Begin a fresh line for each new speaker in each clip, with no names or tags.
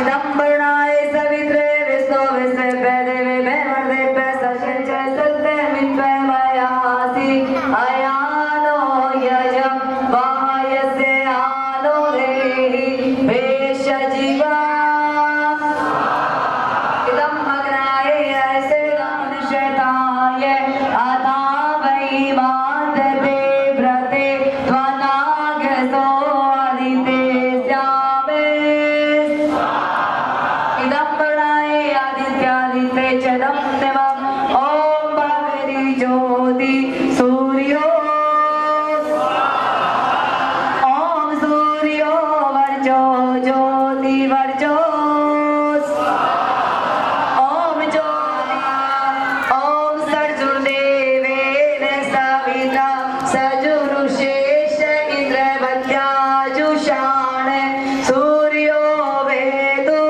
इदम्बरणाय सवित्रे विष्णु विश्वेभ्य देवेभ्य वर्धेभ्य सशंच सत्यमित्वे मयासि अयानो यजं वायस्य आनो देहि भेषजीवा इदं मग्नाय ऐसे गमनशताय अथा वै मातते व्रते त्वनागसो आदिते स्यामे इदं प्रणय आदित्यादिते च दं देवम् ॐ भावेरि ज्योति सूर्यो ॐ सूर्यो वर्चो ज्योति वर्चो ॐ ज्योति ॐ सर्जुर्देवेन सविता सजुरुषेश इन्द्रवत्याजुषाण सूर्यो वेदु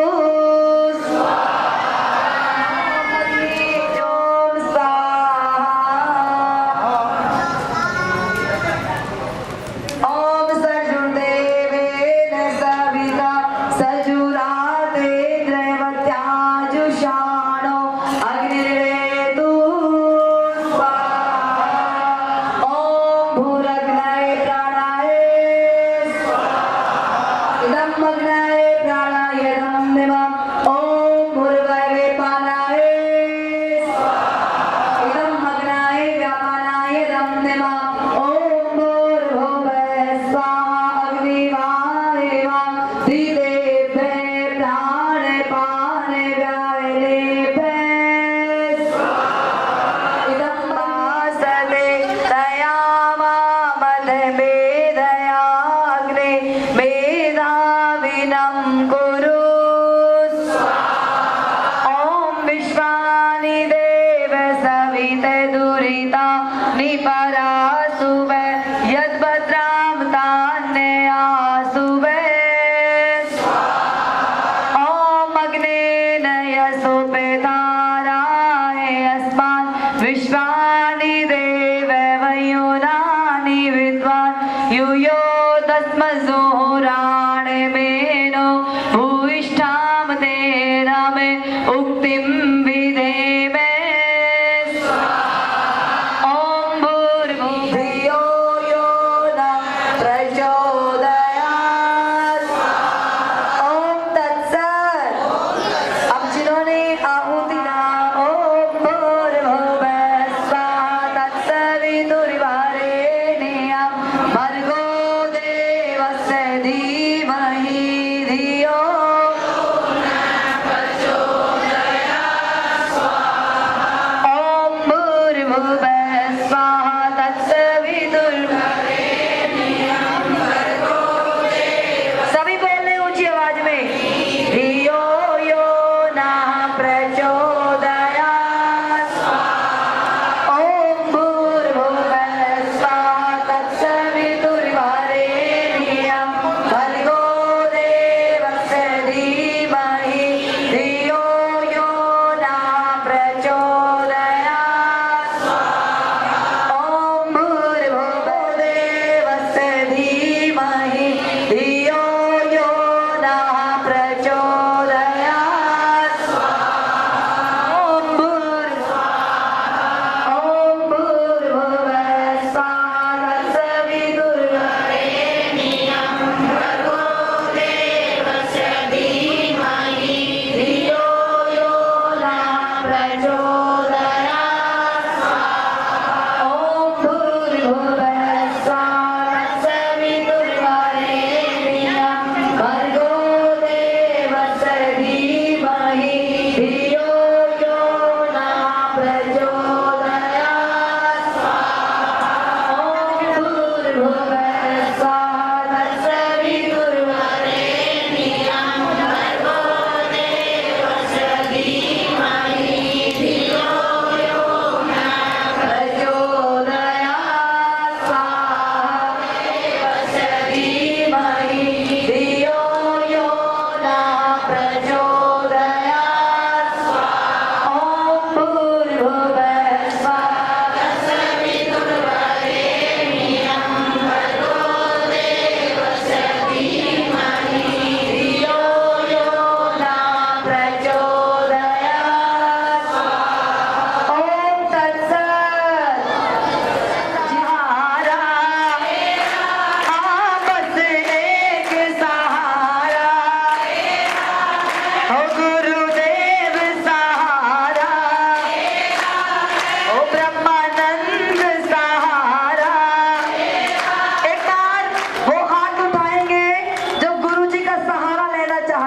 ॐ सर्जुर्देवेन सविता सजुरातेन्द्रवत्याजुषाणो अग्निर्वेदु ॐ भूरग्नये प्राणाय इदं मग्नाय प्राणाय इदं देवम् ॐ भूर्भुवः पानाय इदं मग्नाय व्यापानाय इदं देवम् ॐ भूर्भुवः स्वाहा अग्निवायुवां त्रिदेवेभ्यः प्राणपानव्यायनेभ्यः इदं वासते दयामामदमेदयाग्ने मेधाविनं कुरु ॐ विश्वानि देव सविते दुरिता निपरासुव यद्भद्रां तान्ययासुव ॐ अग्नेन यशोपेताराय अस्मान् विश्वानि देव वयुनानि विद्वान् यूयो तस्मसुराणे मेनो भूयि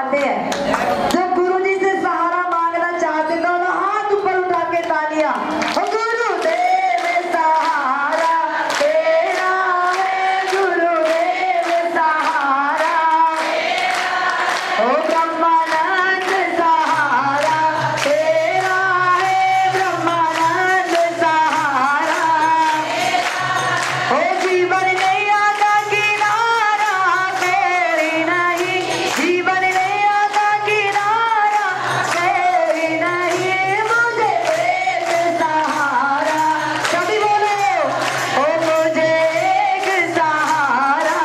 गाते हैं। जब गुरु जी से सहारा मांगना चाहते दोनों हाथ ऊपर उठा के तालियां। गुरुदेव सहारा तेरा है, गुरुदेव सहारा, ओ ब्रह्मानंद सहारा तेरा है, ब्रह्मानंद सहारा, ओ जीवन नैया का किनारा तेरी नहीं, जीवन नैया का किनारा तेरी नहीं, मुझे एक सहारा, सभी बोलो, ओ मुझे एक सहारा।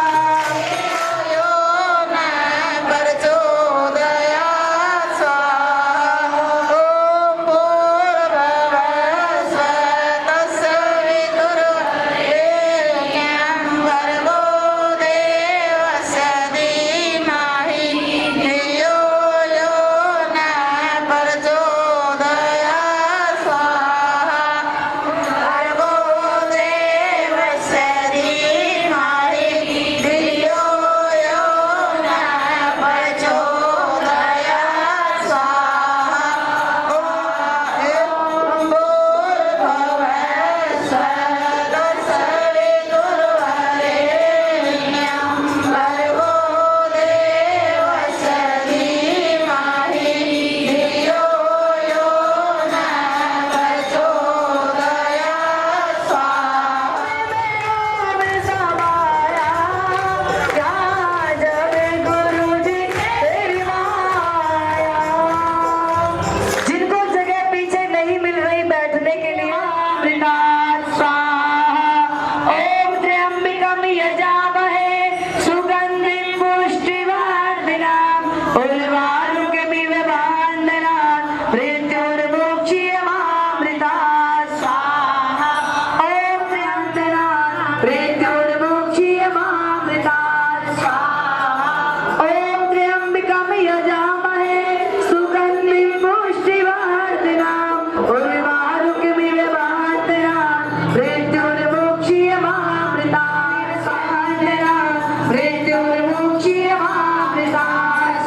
मृत्युर्मुक्षीयमामृता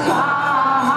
स्वाहा।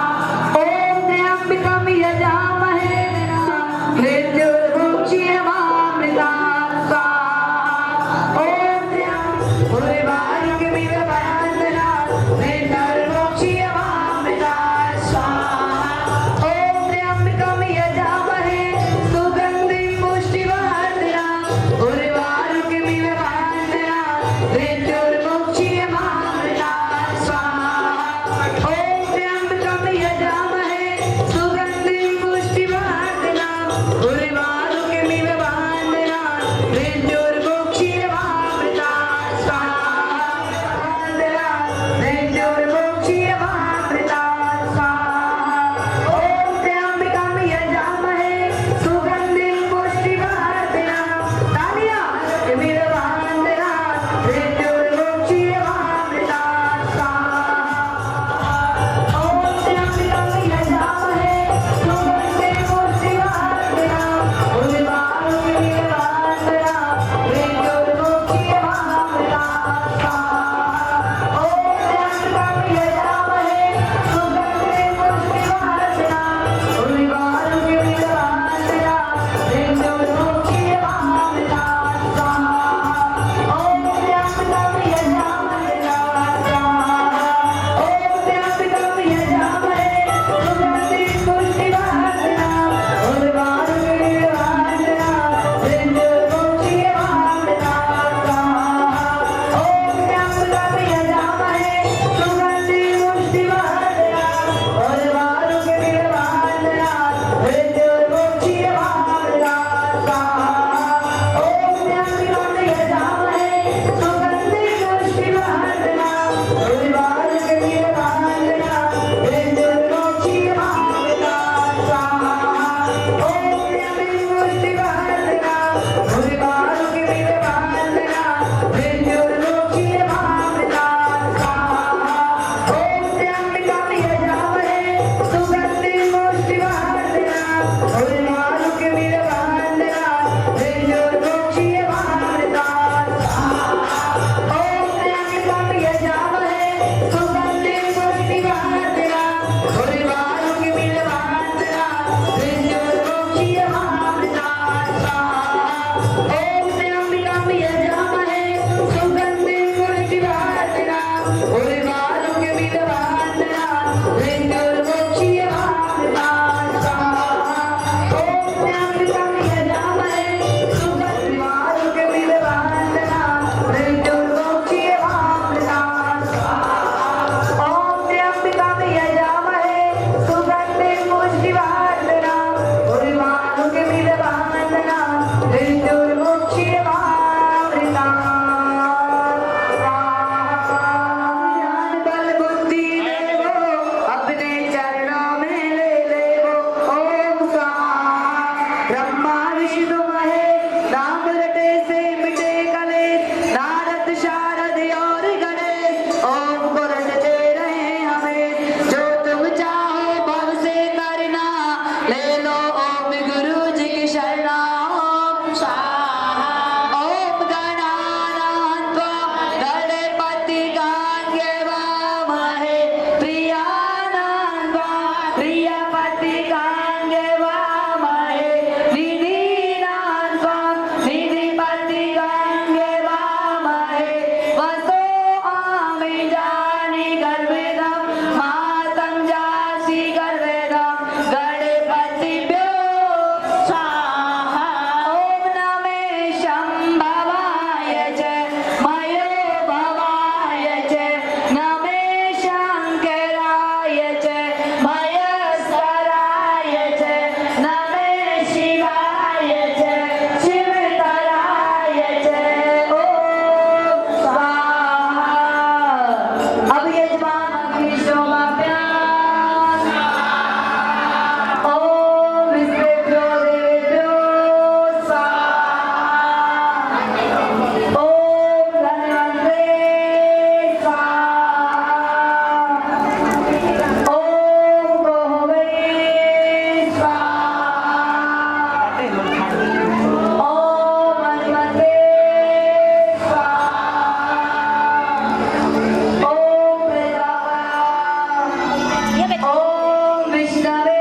विष्णवे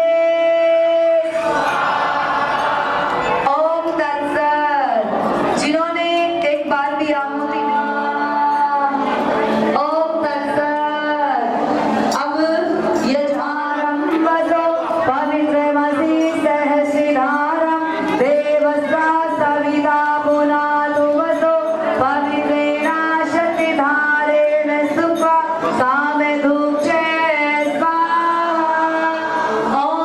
ओम तत्सत। जिन्होंने एक बार भी आहुति ओम तत्सत। अब यजारंभतो पवित्रमसि सहस्रधारं देवस्वा सविता पुनातु वसो पवित्रेण शक्तिधारेण सुखा कामधूक्षे स्वाहा। ओम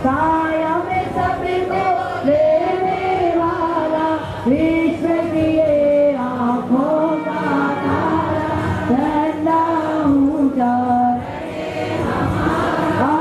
साया में सबको लेने वाला, विश्व की ये आँखों का तारा, झंडा ऊंचा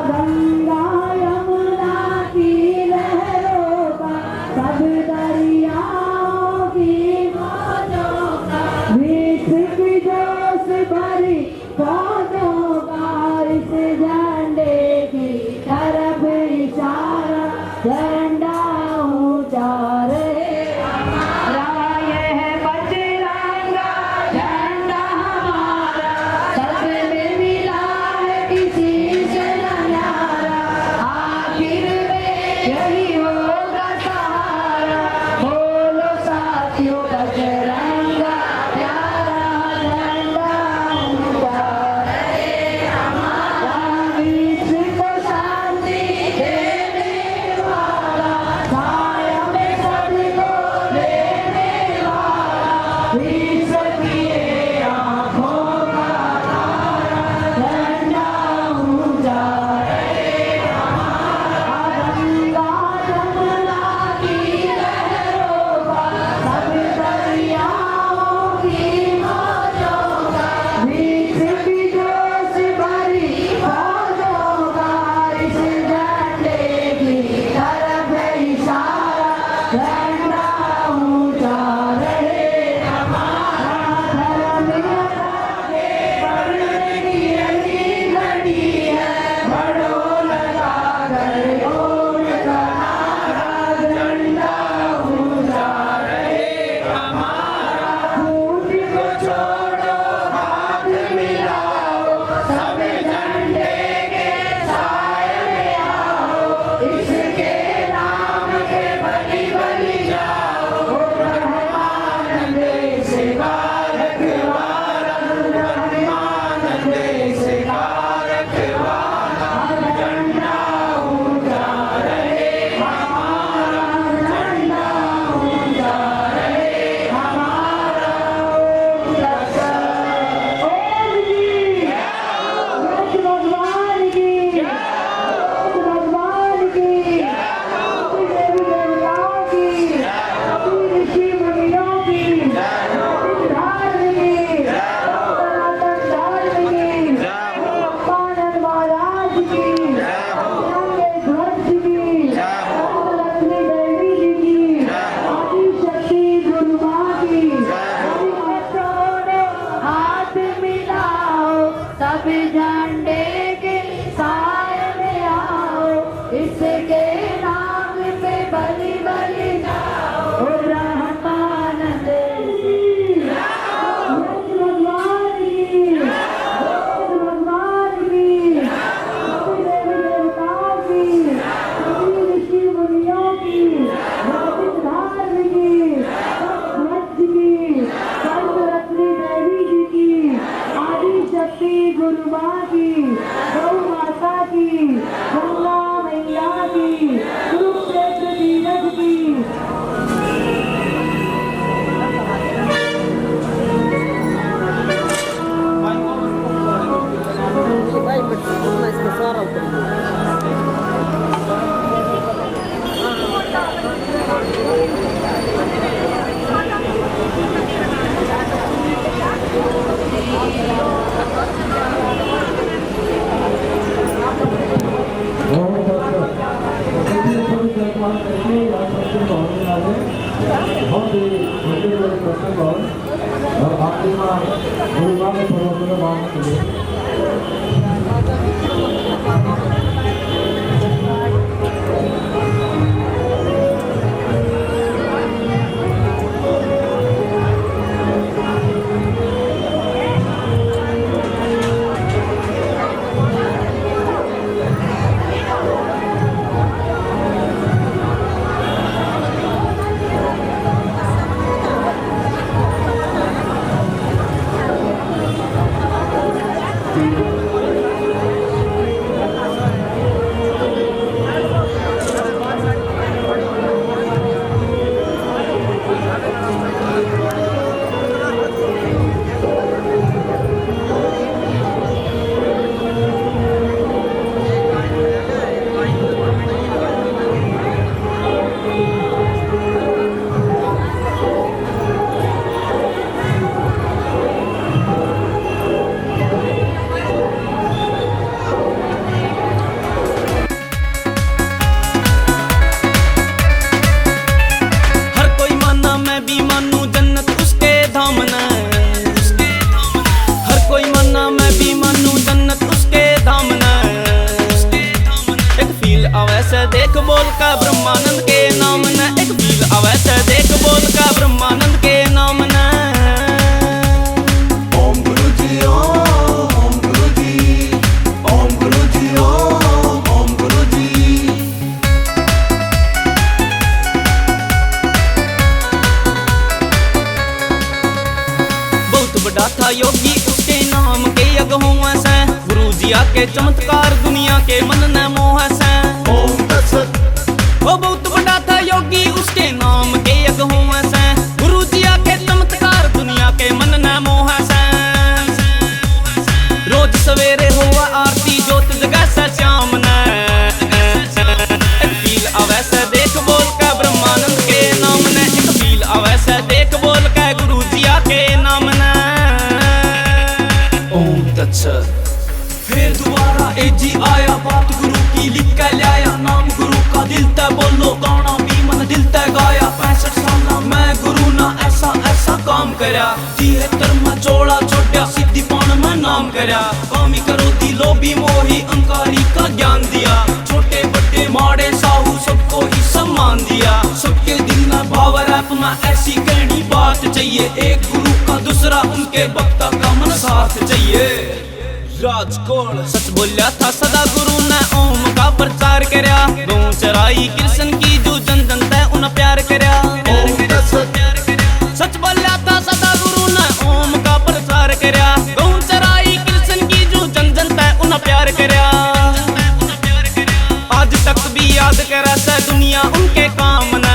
गंगा यमुना की लहरों का, सब दरियाओं की मौजों का, विश्व की जोश भरी पौधों का, इस झंडे की तरफ इशारा, झंडा ऊंचा रहे हमारा, यह पचरंगा झंडा हमारा, सब में मिला है किसी से न न्यारा, आखिर में यही होगा सहारा, बोलो साथियों पचरंगा प्यारा, झंडा ऊंचा रहे हमारा, विश्व को शांति देने वाला, साया में सबको लेने वाला, विश्व की ये आँखों का तारा, झंडा ऊंचा रहे हमारा, गंगा यमुना की लहरों का, सब दरियाओं की मौजों का, विश्व की जोश भरी पौधों का, इस झंडे की तरफ इशारा, झंडा ऊंचा रहे हमारा, धर्म के बढ़ने की यही घड़ी है, बढ़ो लगा कर ओम का नारा, झंडा ऊंचा रहे हमारा, फूट को छोड़ो हाथ मिलाओ, सब झंडे के साए में आओ, इसके नाम के बलि बलि जाओ, ब्रह्मानंद शिवा रखवाला, ब्रह्मानंद शिवा रखवाला, झंडा ऊंचा रहे हमारा, झंडा ऊंचा रहे हमारा, ओम तत्सत। ओम जी जय भगवान की, भगवान की, देवी देवताओं की, ऋषि मुनियों की, सिद्धार्थ की, सनातन धर्म की, पानन महाराज की, रंगे ध्वज की, लक्ष्मी देवी जी की, आदि शक्ति गुरु माँ की, सभी भक्तों ने हाथ मिलाओ, सब झंडे के साए में आओ, इसके नाम पे बलि बलि जाओ, ब्रह्मानंद भगवान की, भगवान की, देवी देवताओं की, ऋषि मुनियों की, सिद्धार्थ की, ध्वज की, लक्ष्मी देवी जी की, आदि शक्ति गुरु माँ की, गौ माता की, गंगा मैया की, कुरुक्षेत्र तीरथ की।
और आपकी माँ गुरु माँ में थोड़ा मांग करिए।
का ब्रह्मानंद के नाम न एक फील आवे से देख बोल का ब्रह्मानंद के नाम न
ओम गुरु जी ओम गुरु जी ओम गुरु जी ओम गुरु जी।
बहुत बड़ा था योगी उसके नाम के यज्ञ हुआ से गुरु जी आके चमत्कार दुनिया के मन न मोह से
ओम तत्सत।
वो बहुत बड़ा था योगी उसके नाम के यज्ञ हुआ से गुरु जी आके चमत्कार दुनिया के मन न मोह से रोज सवेरे हुआ आरती जोत जगह से श्याम न एक फील आवे से देख बोल का ब्रह्मानंद के नाम न एक फील आवे से देख बोल का गुरु जी आके नाम न
ओम तत्सत। फिर दोबारा एजी आया बात गुरु की लिख के लाया नाम गुरु का दिल तय बोलो गाना भी मन दिल तय गाया 65 साल मैं गुरु ना ऐसा ऐसा काम करया 73 में जोड़ा छोड़ा सिद्धि पान में नाम करया कामी करो दिलो भी मोही अंकारी का ज्ञान दिया छोटे बड़े माड़े साहू सबको ही सम्मान दिया सबके दिल में भाव रैप में ऐसी कहनी बात चाहिए एक गुरु का दूसरा उनके भक्ता का मन साथ चाहिए। राजकोट
सच बोलिया था सदा गुरु ने ओम का प्रचार करया गौ चराई कृष्ण की जो जन जन तय उन प्यार करया सच बोलिया था सदा गुरु ने ओम का प्रचार करया गौ चराई कृष्ण की जो जन जन तय उन प्यार करया आज तक भी याद करा से दुनिया उनके काम न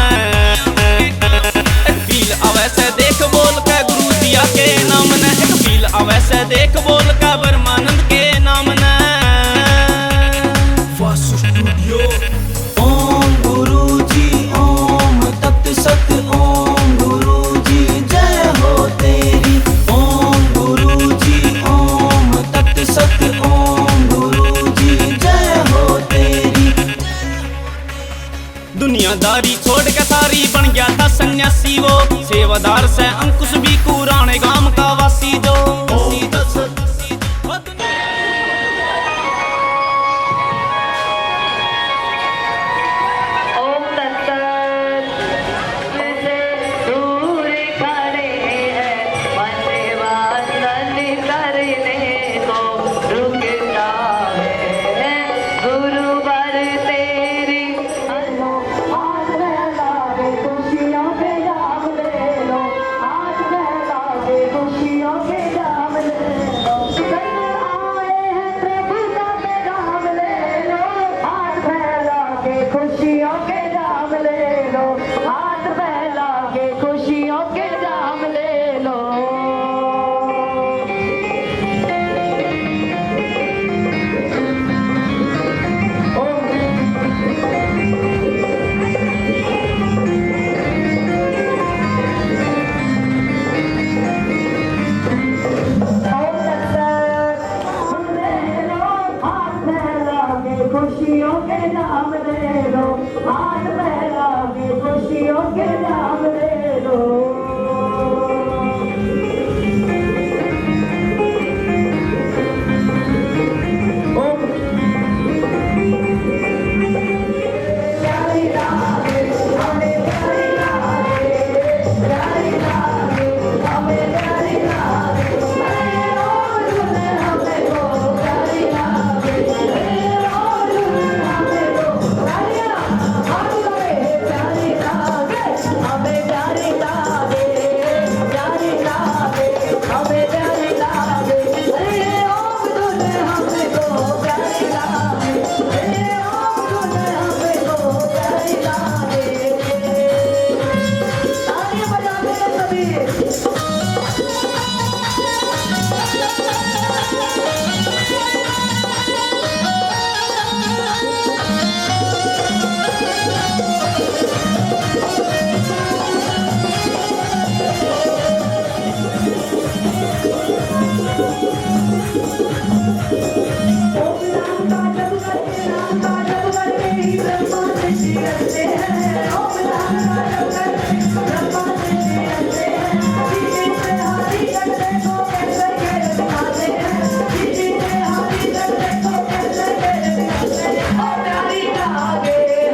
एक फील आवे से देख बोल का गुरु दिया के नाम न एक फील आवे से देख बोल का ब्रह्मानंद के नाम न
वासु स्टूडियो। ओम गुरु जी ओम तत् सत ओम गुरु जी जय हो तेरी ओम गुरु जी ओम तत् सत ओम गुरु जी जय हो तेरी।
दुनियादारी छोड़ के सारी बन गया था सन्यासी वो सेवादार से अंकुश भी कुराने गांव का वासी जो
ओम तत्सत।
ओम तत्सत। जैसे दूर खड़े हैं वंदे वंदन करने को रुकता है गुरु बर तेरी हाथ फैला के खुशियों के जाम ले लो हाथ फैला के खुशियों के जाम ले लो कल आए हैं प्रभु का पैगाम ले लो हाथ फैला के खुशियों के जाम ले लो हाथ फैला के खुशियों के जाम ले लो। खुशियों के नाम ले लो हाथ फैला के खुशियों के नाम ले लो। प्यारी राधे हमें प्यारी राधे प्यारी राधे हमें प्यारी राधे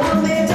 हमें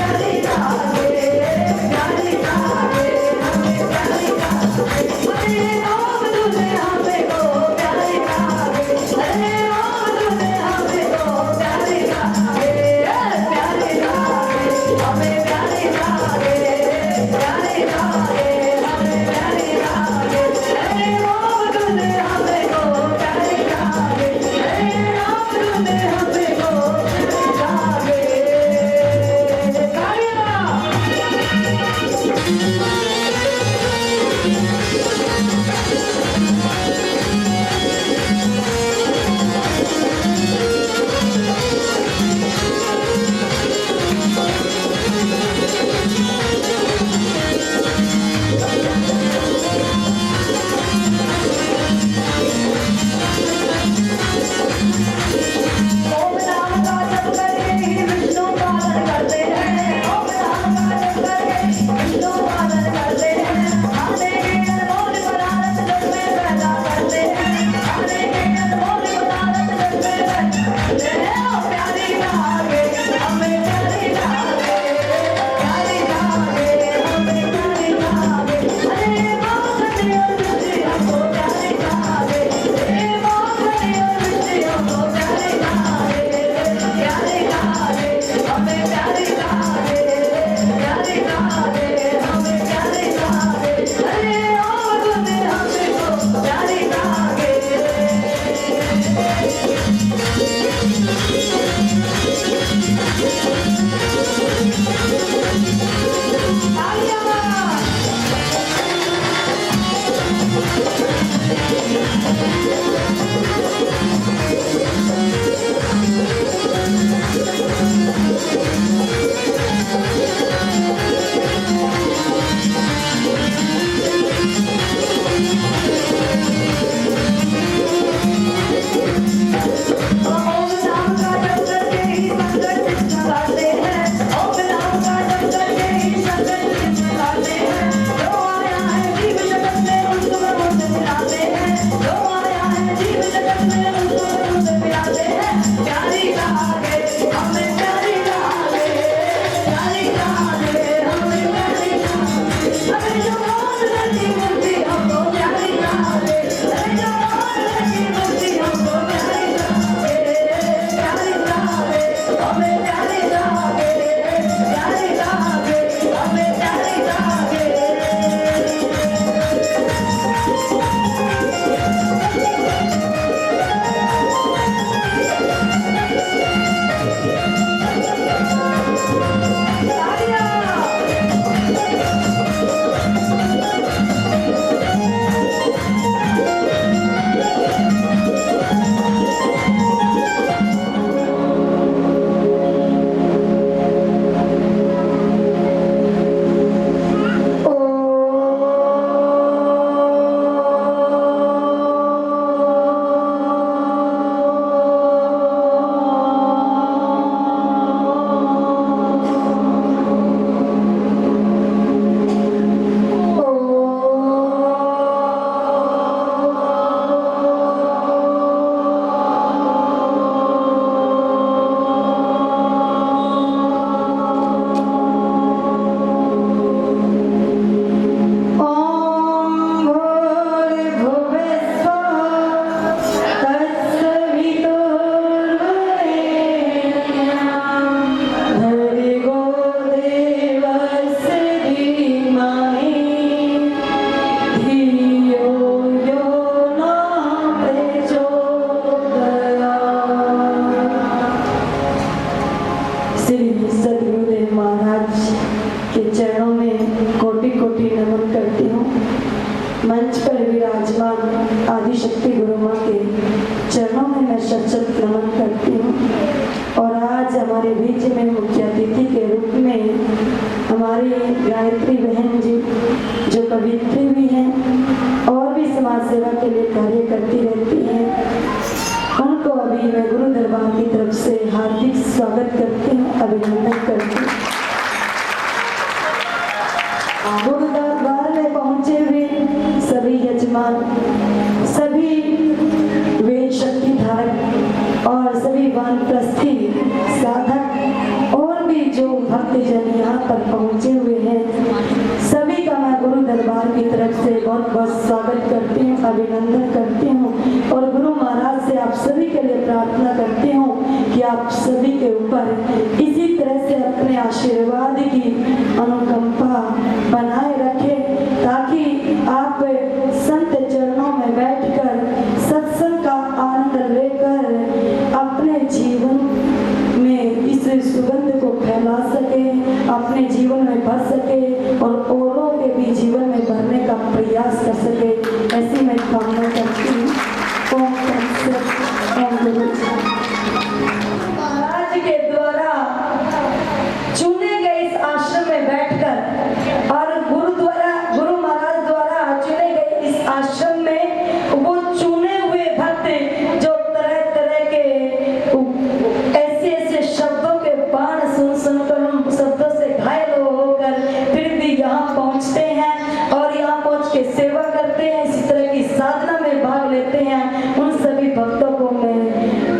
मंच पर विराजमान आदिशक्ति गुरु माँ के चरणों में मैं शत नमन करती हूँ। और आज हमारे बीच में मुख्य अतिथि के रूप में हमारी गायत्री बहन जी, जो कवित्री भी हैं और भी समाज सेवा के लिए कार्य करती रहती हैं, उनको अभी मैं गुरु दरबार की तरफ से हार्दिक स्वागत करती हूँ, अभिनंदन करती हूँ। गुरु दरबार में पहुंचे हुए सभी यजमान, सभी वेद शक्ति धारक और सभी वानप्रस्थी साधक और भी जो भक्तजन यहाँ पर पहुंचे हुए हैं, सभी का मैं गुरु दरबार की तरफ से बहुत बहुत स्वागत करती हूँ, अभिनंदन करती हूँ। और गुरु महाराज से आप सभी के लिए प्रार्थना करती हूँ कि आप सभी के ऊपर इसी तरह से अपने आशीर्वाद की अनुकंपा बनाए रखें, ताकि आप संत चरणों में बैठकर सत्संग का आनंद लेकर अपने जीवन में इस सुगंध को फैला सके, अपने जीवन में भर सके और औरों के भी जीवन में भरने का प्रयास कर सके, ऐसी मैं कामना करती हूँ। ओम महाराज के द्वारा चुने गए इस आश्रम में बैठकर और गुरु महाराज द्वारा चुने गए इस आश्रम में वो चुने हुए भक्त जो तरह तरह के ऐसे ऐसे शब्दों के बाण सुनकर उन शब्दों से घायल होकर फिर भी यहाँ पहुँचते हैं और यहाँ पहुँच के सेवा करते हैं, इसी तरह की साधना में भाग लेते हैं, उन सभी भक्तों को मैं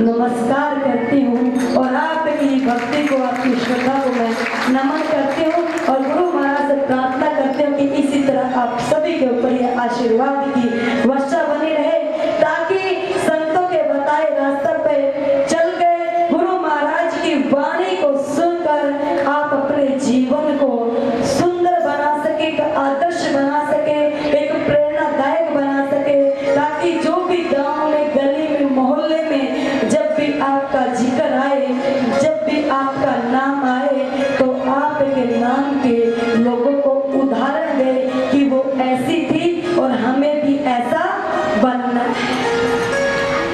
नमस्कार करती हूँ और आपकी भक्ति को, आपकी श्रद्धा को मैं नमन करती हूँ और गुरु महाराज से प्रार्थना करती हूँ कि इसी तरह आप सभी के ऊपर यह आशीर्वाद की वर्षा बनी रहे, ताकि संतों के बताए रास्ते पे चल गए गुरु महाराज की वाणी को सुनकर आप अपने जीवन को सुंदर बना सके, एक आदर्श बना सके, एक प्रेरणादायक बना सके, ताकि जो भी गांव में, गली में, मोहल्ले में जब भी आपका जिक्र आए, जब भी आपका नाम आए, तो आपके नाम के लोगों को उदाहरण दे कि वो ऐसी थी और हमें भी ऐसा बनना है।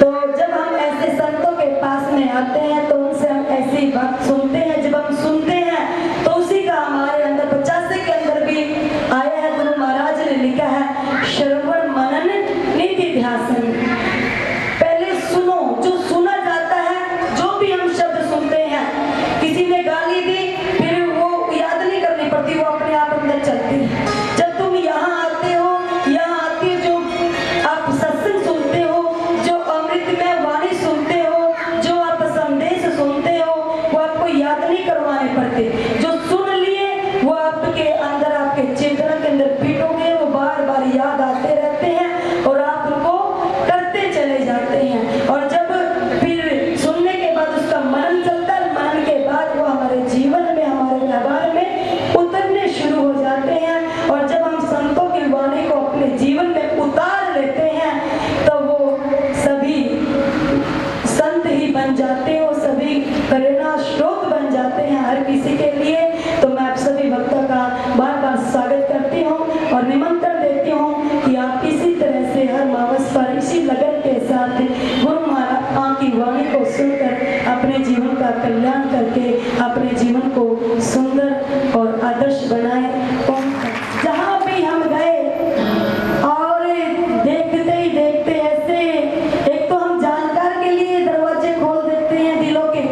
तो जब हम ऐसे संतों के पास में आते हैं तो उनसे हम ऐसी बात सुनते हैं, जब हम सुनते हैं तो उसी का हमारे अंदर 50 के अंदर भी आया है। गुरु महाराज ने लिखा है, श्रवण मनन निधि ध्यासन। पहले सुनो, जो सुना जाता है, जो भी हम शब्द सुनते हैं, किसी ने गाली दी फिर वो याद नहीं करनी पड़ती, जाते हैं और जब हम संतों की वाणी को अपने जीवन में उतार लेते हैं तो वो सभी संत ही बन जाते हैं, वो सभी प्रेरणा स्रोत बन जाते हैं हर किसी के लिए। तो मैं आप सभी भक्तों का बार बार स्वागत करती हूँ और निमंत्रण देती हूँ कि आप इसी तरह से हर मावस पर इसी लगन के साथ गुरु महाराज की वाणी को सुनकर अपने जीवन का कल्याण करके अपने जीवन को सुंदर और आदर्श बनाए। जहाँ भी हम गए और देखते ही देखते ऐसे एक तो हम जानकार के लिए दरवाजे खोल देते हैं दिलों के,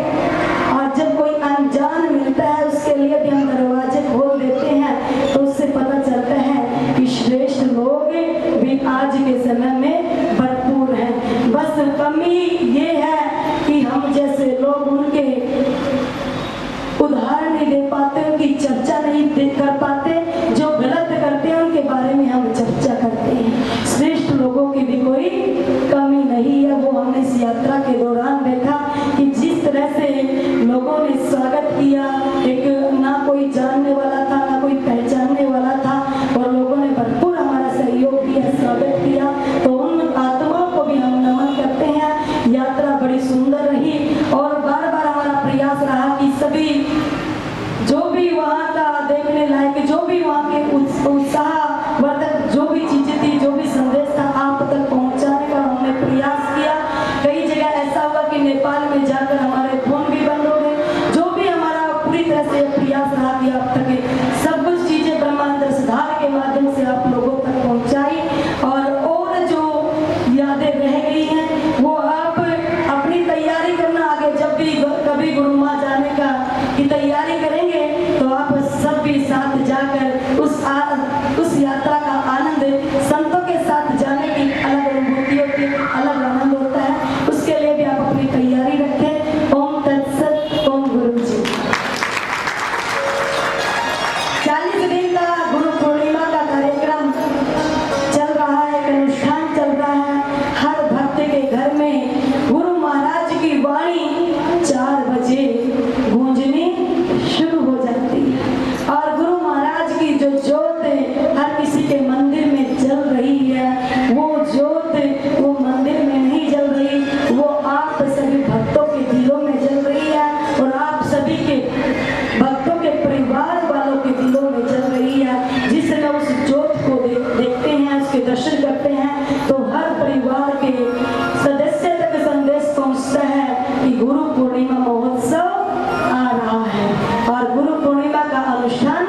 और जब कोई अनजान मिलता है उसके लिए भी हम दरवाजे खोल देते हैं, तो उससे पता चलता है कि श्रेष्ठ लोग भी आज के समय में भरपूर हैं। बस कमी ये है कि हम जैसे लोग उनके उदाहरण नहीं दे पाते, उनकी चर्चा नहीं कर पाते, जो गलत करते हैं उनके बारे में हम चर्चा करते हैं। श्रेष्ठ लोगों की भी कोई कमी नहीं है। वो हमने इस यात्रा के दौरान देखा कि जिस तरह से लोगों ने स्वागत किया, एक ना कोई जानने वाला था ना कोई पहचानने वाला था, और लोगों ने भरपूर हमारा सहयोग दिया, स्वागत किया। तो उन आत्माओं को भी हम नमन करते हैं। यात्रा बड़ी सुंदर रही और बार बार हमारा प्रयास रहा कि सभी जो भी वहाँ का देखने लायक, जो भी वहाँ के उत्साहवर्धक जो भी चीजें थी, जो भी संदेश था, आप तक पहुँचाने का हमने प्रयास किया। कई जगह ऐसा हुआ कि नेपाल में जाकर हमारे फोन भी बंद हो गए। जो भी हमारा पूरी तरह से प्रयास रहा कि आप तक सब कुछ चीजें ब्रह्मांड सुधार के माध्यम से आप लोगों तक पहुँचाई, और जो यादें रह गई हैं वो आप अपनी तैयारी करना। आगे जब भी कभी गुरु माँ जाने का की तैयारी करेंगे तो आप सब भी साथ जाकर उस यात्रा का आनंद, संतों के साथ जाने की अलग अनुभूति होती है, अलग आनंद होता है। उसके लिए भी आप अपनी तैयारी रखें। ओम तत्सत। ओम गुरु जी। 40 दिन का गुरु पूर्णिमा का कार्यक्रम चल रहा है, एक अनुष्ठान चल रहा है। हर भक्त के घर में गुरु महाराज की वाणी 4 बजे गूंजनी शुरू हो जाती है, और गुरु महाराज की जो ज्योत हर किसी के मंदिर में जल रही है, वो ज्योत वो मंदिर में नहीं जल रही, वो आप सभी भक्तों के दिलों में जल रही है, और आप सभी के भक्तों के परिवार वालों के दिलों में जल रही है। जिस समय उस ज्योत को देखते हैं, उसके दर्शन करते हैं, तो हर परिवार के सदस्य तक संदेश पहुंचता है कि गुरु पूर्णिमा महोत्सव आ रहा है और गुरु पूर्णिमा का अनुष्ठान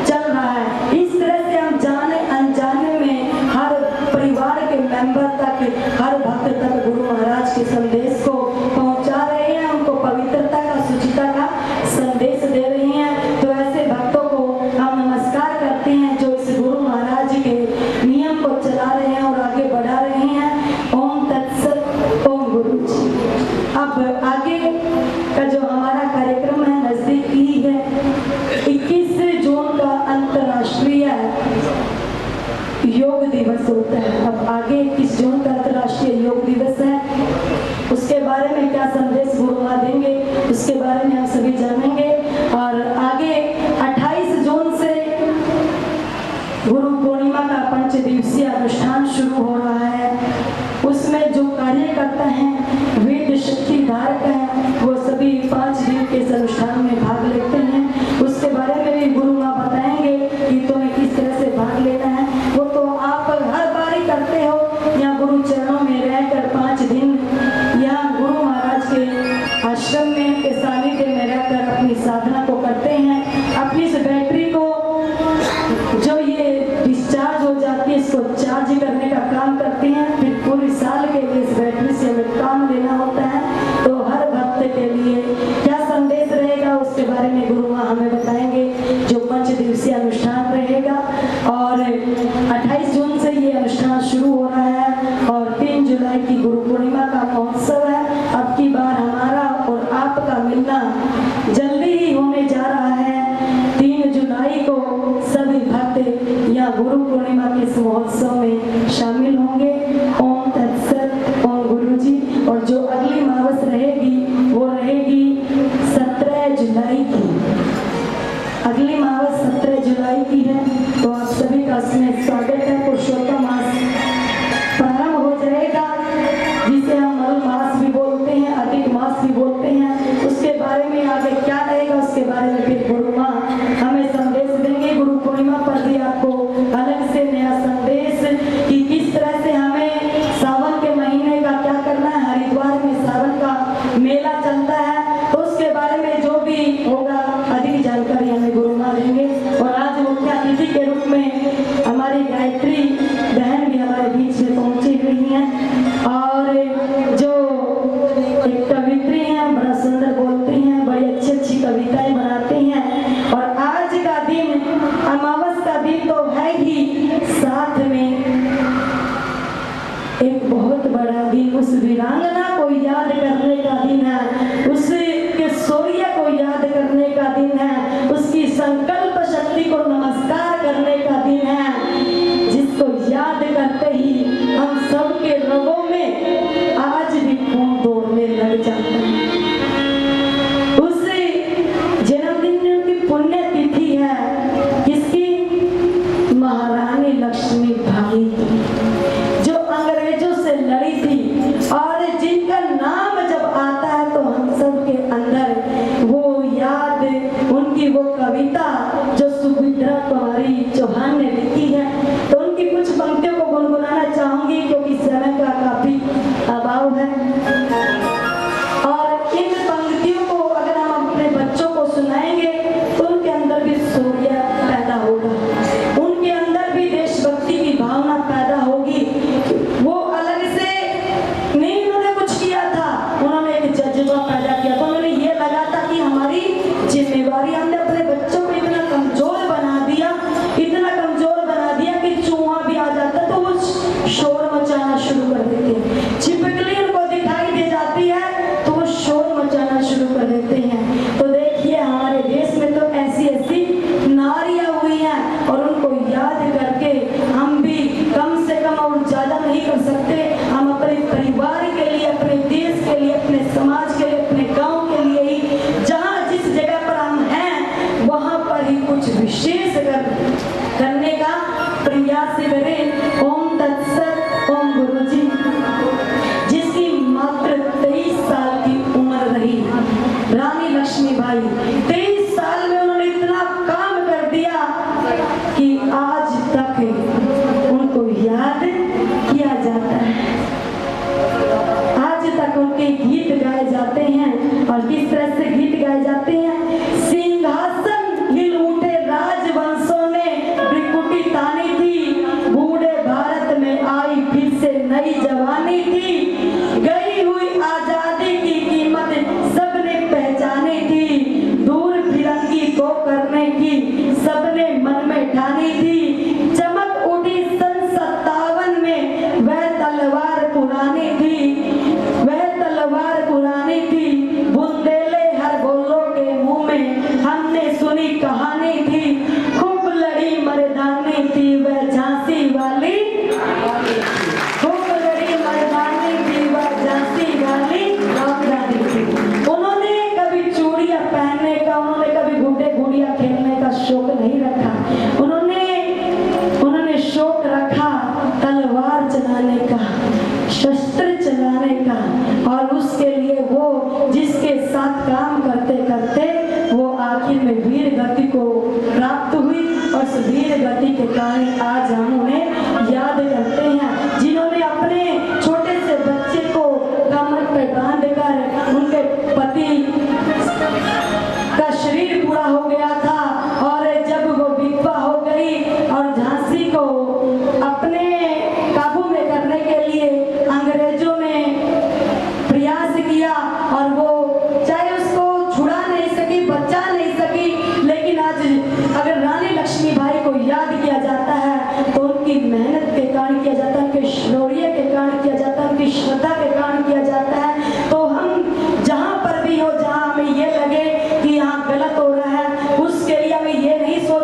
चल रहा है। इस तरह से हम जाने अनजाने में हर परिवार के मेंबर तक, हर भक्त तक गुरु महाराज के संदेश को पहुंचा रहे हैं, उनको पवित्रता का, शुचिता का संदेश दे रहे हैं। तो ऐसे भक्तों को हम नमस्कार करते हैं जो इस गुरु महाराज के नियम को चला रहे हैं और आगे बढ़ा रहे हैं। ओम तत्सत। ओम गुरु जी। अब आगे का जो हमारा कार्यक्रम है नजदीक ही है। 21 जून का अंतर्राष्ट्रीय योग दिवस होता है। अब आगे 21 जून का अंतर्राष्ट्रीय योग दिवस है, उसके बारे में क्या संदेश गुरु माँ देंगे उसके बारे में हम सभी जानेंगे। और आगे 28 जून से गुरु पूर्णिमा का 5 दिवसीय अनुष्ठान शुरू हो रहा है। उसमें जो कार्यकर्ता हैं, वेद शक्ति धारक हैं, वो सभी 5 दिन के इस अनुष्ठान में भाग लेते हैं। उसके बारे में भी गुरु माँ बताएंगे कि तुम्हें किस तरह से भाग लेना है। वो तो आप हर बारी करते हो, यहाँ गुरु चरणों में रहकर 5 दिन यहाँ गुरु महाराज के आश्रम में के सानिध्य में रहकर अपनी साधना को करते हैं। अपनी इस बैटरी को जो ये डिस्चार्ज हो जाती है, इसको चार्ज करने का काम करते हैं। फिर पूरे साल के लिए इस बैटरी से हमें काम लेना होता है। तो हर भक्त के लिए क्या संदेश रहेगा उसके बारे में गुरु माँ हमें बताएंगे। जो 5 दिवसीय अनुष्ठान रहेगा और 28 जून से ये अनुष्ठान शुरू हो रहा है और 3 जुलाई की गुरु पूर्णिमा का महोत्सव है। अब की बार हमारा और आपका मिलना जल्दी ही होने जा रहा है। 3 जुलाई को सभी भक्त या गुरु पूर्णिमा के इस महोत्सव में शामिल होंगे। ओम तत्सत। ओम गुरु जी। और जो अगली मावस रहेगी वो रहेगी 17 जुलाई की। अगली मावस 17 जुलाई की है। याद करने का दिन है, उसके शौर्य को याद करने का दिन है, उसकी संकल्प शक्ति को नमस्कार करने का दिन है, जिसको याद करते ही हम सबके रगों में आज भी खून दौड़ने लग जाता है। उससे जन्मदिन में उनकी पुण्य तिथि है, किसकी? महारानी लक्ष्मी बाई की, जो अंग्रेजों से लड़ी थी और जिनका नाम जब आता है तो हम सब के अंदर वो याद, उनकी वो कविता जो सुभद्रा कुमारी चौहान ने लिखी है, तो उनकी कुछ पंक्तियों को गुनगुनाना चाहूंगी क्योंकि समय का काफी अभाव है। और इन पंक्तियों को अगर हम अपने बच्चों को सुनाएंगे तो उनके अंदर भी शौर्य पैदा होगा, उनके अंदर भी देशभक्ति की भावना पैदा होगी। वो अलग से नहीं उन्होंने कुछ किया था, उन्होंने एक जज्बा पैदा किया था। उन्होंने ये लगा था कि हमारी जिम्मेवारी, हमने अपने बच्चों को इतना कमजोर बना दिया, इतना कमजोर बना दिया कि चूहा भी आ जाता तो वो शोर मचाना शुरू कर देते, छिपकली उनको दिखाई दे जाती है तो वो शोर मचाना शुरू कर देते हैं। तो देखिए हमारे देश में तो ऐसी ऐसी नारियां हुई हैं और उनको याद करके हम भी कम से कम और ज्यादा नहीं कर सकते, हम अपने परिवार के लिए, अपने देश के लिए, अपने समाज के लिए, अपने गांव के लिए ही, जहां जिस जगह पर हम हैं वहां पर ही कुछ विशेष करने का प्रयास करें। ओम तत्सत। ओम गुरुजी, जिसकी मात्र 23 साल की उम्र रही, रानी लक्ष्मीबाई 23 साल में उन्होंने इतना काम कर दिया कि आज तक उनको याद किया जाता है, आज तक उनके गीत गाए जाते हैं। और किस तरह से गीत गाए जाते हैं? सिंहासन हिल उठे राजवंशों ने भ्रिकुटी तानी थी, बूढ़े भारत में आई फिर से नई जवानी थी, गई हुई आजादी की कीमत सबने पहचानी थी, दूर फिरंगी को करने की सबने मन में ठानी थी, चमक उठी सन 57 में वह तलवार पुरानी थी, वह तलवार पुरानी थी, बुंदेले हर बोलों के मुंह में हमने सुनी कहानी थी, खूब लड़ी मर्दानी थी वह झांसी वाली, खूब लड़ी मर्दानी थी वह झांसी वाली रानी थी। उन्होंने कभी चूड़ियां पहनने का, उन्होंने कभी गुड्डे गुड़िया खेलने का शौक नहीं रखा, उन्होंने शौक रखा तलवार चलाने का, शस्त्र चलाने का। और उसके लिए वो जिसके साथ काम करते करते वो आखिर में वीर गति को प्राप्त हुई, और उस वीर गति के कारण आज हम उन्हें याद करते हैं, जिन्होंने अपने छोटे से बच्चे को कमर पे बांधकर, उनके पति का शरीर पूरा हो गया था और जब वो विधवा हो गई और झांसी को अपने काबू में करने के लिए अंग्रेजों ने प्रयास किया और वो चाहे उसको छुड़ा नहीं सकी, बचा नहीं सकी, लेकिन आज अगर रानी लक्ष्मीबाई को याद किया जाता है तो उनकी मेहनत के कारण किया जाता है, उनके शौर्य के कारण किया जाता है, उनकी श्रद्धा के कारण किया जाता है। तो हम जहाँ पर भी हो, जहाँ हमें ये लगे